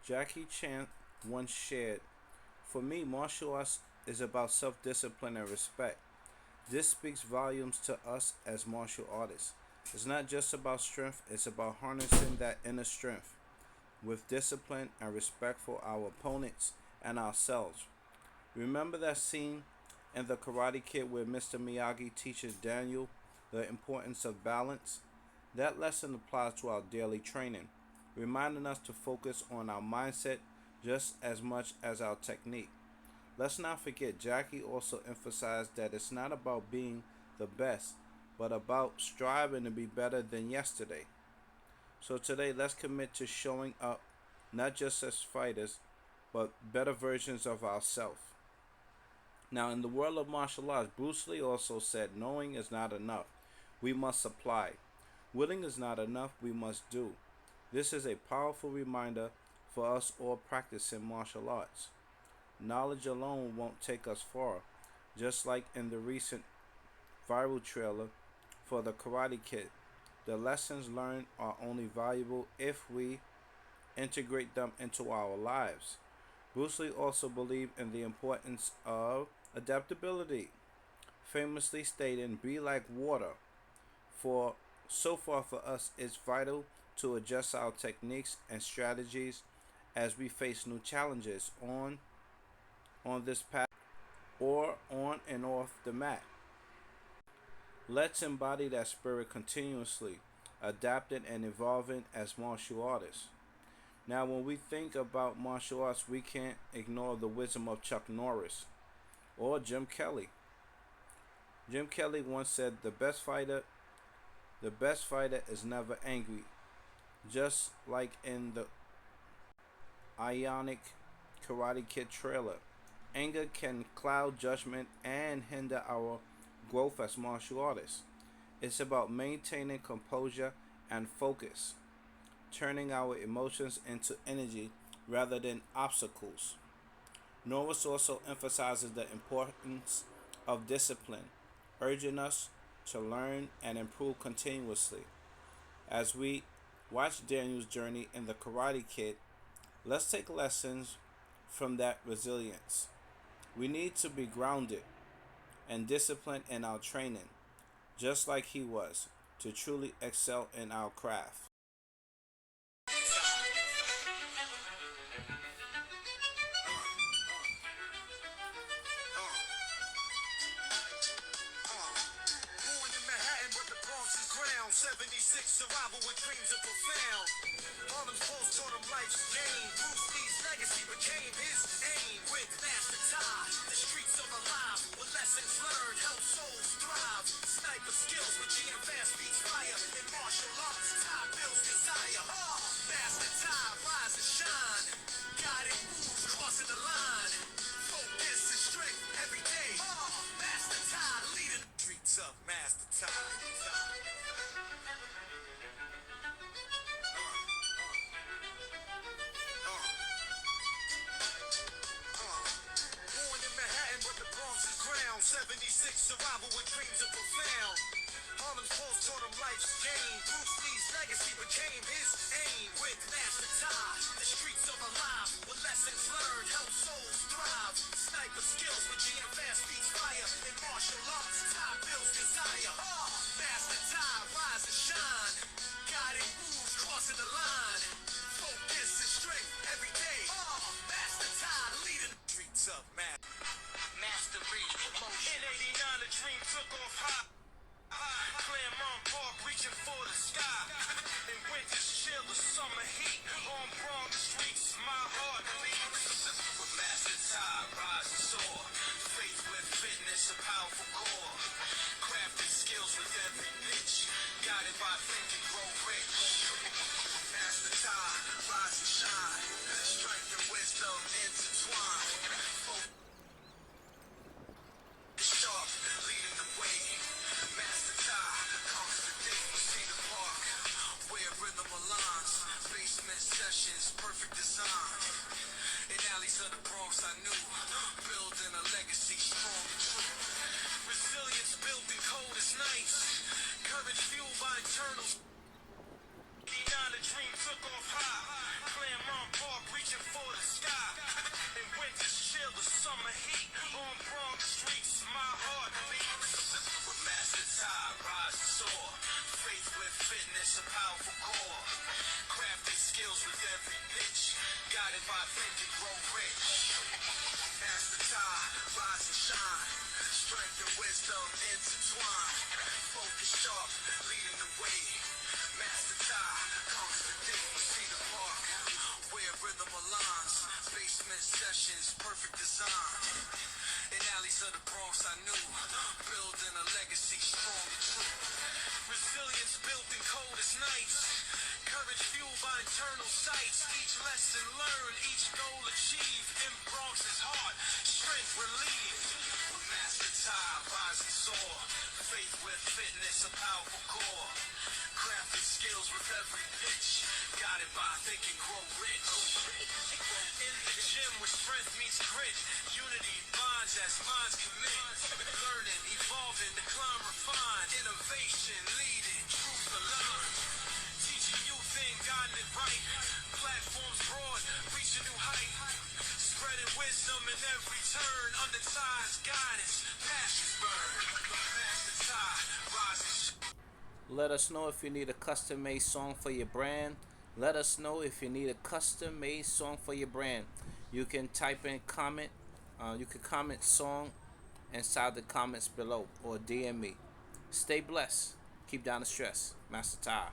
Jackie Chan once shared, "For me, martial arts is about self discipline and respect. This speaks volumes to us as martial artists. It's not just about strength, it's about harnessing that inner strength with discipline and respect for our opponents and ourselves. Remember that scene in The Karate Kid where Mr. Miyagi teaches Daniel the importance of balance? That lesson applies to our daily training, reminding us to focus on our mindset just as much as our technique. Let's not forget, Jackie also emphasized that it's not about being the best, but about striving to be better than yesterday. So today, let's commit to showing up not just as fighters, but better versions of ourselves. Now, in the world of martial arts, Bruce Lee also said, "Knowing is not enough. We must apply. Willing is not enough. We must do." This is a powerful reminder for us all practicing martial arts. Knowledge alone won't take us far, just like in the recent viral trailer for The Karate Kid. The lessons learned are only valuable if we integrate them into our lives. Bruce Lee also believed in the importance of adaptability, famously stating, "Be like water." For so far for us, it's vital to adjust our techniques and strategies as we face new challenges on this path or on and off the mat. Let's embody that spirit continuously, adapting and evolving as martial artists. Now, when we think about martial arts, we can't ignore the wisdom of Chuck Norris or Jim Kelly. Jim Kelly once said, the best fighter is never angry, just like in the Ionic Karate Kid trailer. Anger can cloud judgment and hinder our growth as martial artists. It's about maintaining composure and focus, turning our emotions into energy rather than obstacles. Norris also emphasizes the importance of discipline, urging us to learn and improve continuously. As we watch Daniel's journey in The Karate Kid, let's take lessons from that resilience. We need to be grounded and disciplined in our training, just like he was, to truly excel in our craft. Born in Manhattan, but the Bronx is ground. 76 survival with dreams are profound. Harlem's pulse taught him life's game. Bruce Lee's legacy became his aim. With Master Ty, the streets are alive. With lessons learned, help souls thrive. Sniper skills with G and fast beats fire. In martial arts, Ty builds desire. Master Ty, rise and shine. Guiding moves, crossing the line. Focus and strength every day. Master Ty, leading the streets of Master Ty. Born in Manhattan, but the Bronx is ground. 76 survival with dreams are profound. Harlem's pulse taught him life's game. Bruce Lee's legacy became his aim. With Master Ty, the streets are alive. With lessons learned, help souls thrive. Sniper skills with G and fast beats fire. In martial arts, Ty builds desire. Master Ty, rise and shine. Guiding moves, crossing the line. Focus and strength every day. Master Ty, leading the streets of Mastery. In 89, the dream took off high. Claremont Park reaching for the sky. In winter's chill, the summer heat. On Bronx streets, my heart beats. With Master Ty, rise and soar. Faith with fitness, a powerful core. Crafted skills with every pitch. Guided by thinking, grow rich. Master Ty, rise and shine. Strength and wisdom intertwine. Focus sharp, leading the way. Master Ty, conquers the day from Cedar Park. Where rhythm aligns. Basement sessions, perfect design. In alleys of the Bronx I knew. Building a legacy strong and true. Resilience built in coldest nights. Courage fueled by eternal. 89, the dream took off high. Claremont Park reaching reaching for the sky. In winter's chill, the summer heat. On Bronx streets, my heartbeat. With Master Ty, rise and soar. Faith with fitness, a powerful core. Crafting skills with every pitch. Guided by think and grow rich. Master Ty, rise and shine. Strength and wisdom intertwine. Focus sharp, leading the way. Master Ty, comes the day. See the park, where rhythm aligns. Basement sessions, perfect design. In alleys of the Bronx I knew. Building a legacy strong and true. Resilience built in coldest nights. Courage fueled by internal sights. Each lesson learned, each goal achieved. In Bronx's heart, strength relieved. With Master Ty, rise and soar. Faith with fitness, a powerful core. Crafted skills with every pitch. Guided by think and grow rich. In the gym where strength meets grit. Unity bonds as minds commit. Learning, evolving, to climb, refine. Innovation, leading, truth aligned. Teaching you things, guiding it right. Platforms broad, reach a new height. Spreading wisdom in every turn. Under Ty's guidance, passions burn. Master Ty, rising. Let us know if you need a custom made song for your brand. Let us know if you need a custom made song for your brand. You can type in comment. You can comment song inside the comments below or DM me. Stay blessed. Keep down the stress. Master Ty.